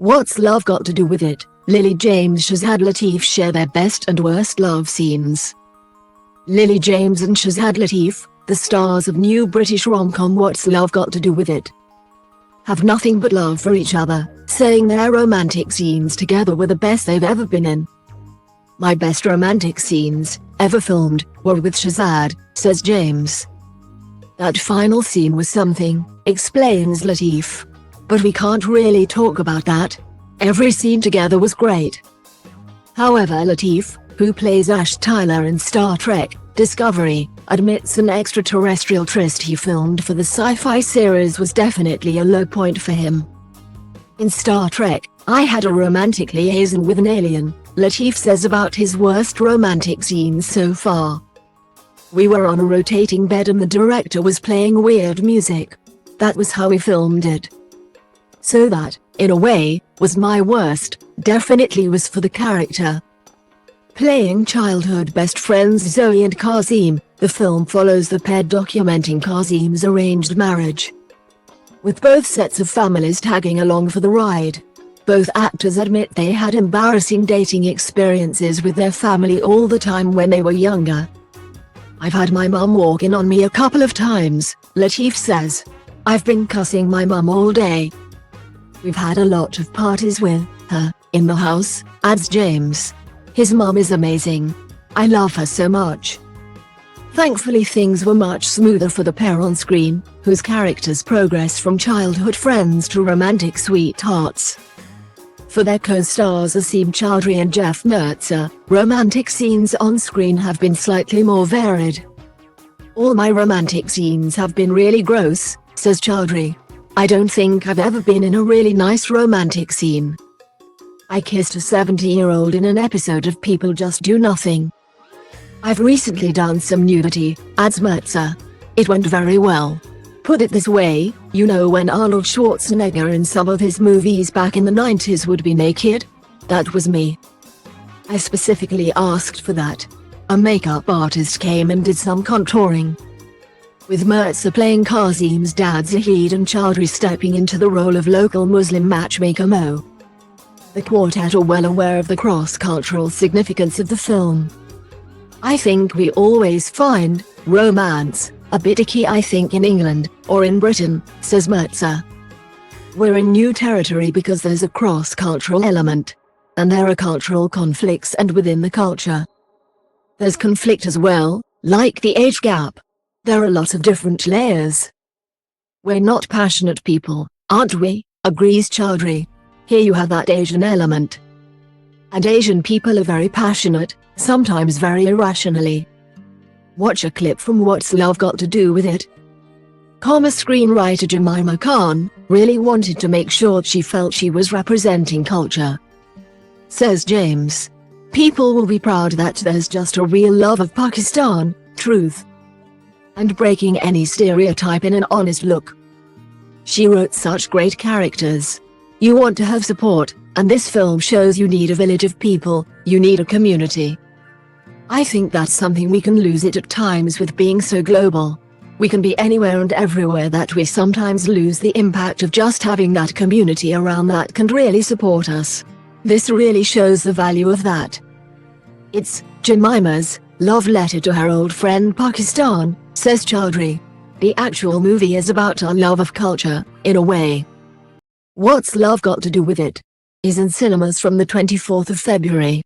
What's love got to do with it? Lily James Shazad Latif share their best and worst love scenes. Lily James and Shazad Latif, the stars of new British rom-com What's Love Got to Do With It, have nothing but love for each other, saying their romantic scenes together were the best they've ever been in. "My best romantic scenes, ever filmed, were with Shazad," says James. "That final scene was something," explains Latif. "But we can't really talk about that. Every scene together was great." However, Latif, who plays Ash Tyler in Star Trek Discovery, admits an extraterrestrial tryst he filmed for the sci-fi series was definitely a low point for him. "In Star Trek, I had a romantic liaison with an alien," Latif says about his worst romantic scenes so far. "We were on a rotating bed and the director was playing weird music. That was how we filmed it. So that, in a way, was my worst, definitely was for the character." Playing childhood best friends Zoe and Kazim, the film follows the pair documenting Kazim's arranged marriage, with both sets of families tagging along for the ride. Both actors admit they had embarrassing dating experiences with their family all the time when they were younger. "I've had my mum walk in on me a couple of times," Latif says. "I've been cussing my mum all day. We've had a lot of parties with her in the house," adds James. His mum is amazing. "I love her so much." Thankfully, things were much smoother for the pair on screen, whose characters progress from childhood friends to romantic sweethearts. For their co-stars Asim Chowdhury and Jeff Mertzer, romantic scenes on screen have been slightly more varied. "All my romantic scenes have been really gross," says Chowdhury. "I don't think I've ever been in a really nice romantic scene. I kissed a 70-year-old in an episode of People Just Do Nothing. I've recently done some nudity," adds Mertzer. "It went very well. Put it this way, you know when Arnold Schwarzenegger in some of his movies back in the 90s would be naked? That was me. I specifically asked for that. A makeup artist came and did some contouring." With Mertzer playing Kazim's dad Zahid and Chowdhury stepping into the role of local Muslim matchmaker Mo. The quartet are well aware of the cross-cultural significance of the film. "I think we always find romance a bit icky, I think, in England, or in Britain," says Mertzer. "We're in new territory because there's a cross-cultural element. And there are cultural conflicts, and within the culture, there's conflict as well, like the age gap. There are lots of different layers. We're not passionate people, aren't we?" agrees Chowdhury. "Here you have that Asian element. And Asian people are very passionate, sometimes very irrationally." Watch a clip from What's Love Got to Do With It. Screenwriter Jemima Khan really wanted to make sure she felt she was representing culture, says James. "People will be proud that there's just a real love of Pakistan, truth, and breaking any stereotype in an honest look. She wrote such great characters. You want to have support, and this film shows you need a village of people, you need a community. I think that's something we can lose it at times with being so global. We can be anywhere and everywhere that we sometimes lose the impact of just having that community around that can really support us. This really shows the value of that. It's Jemima's love letter to her old friend Pakistan," says Chowdhury. "The actual movie is about our love of culture, in a way." What's Love Got to Do With It is in cinemas from the 24th of February.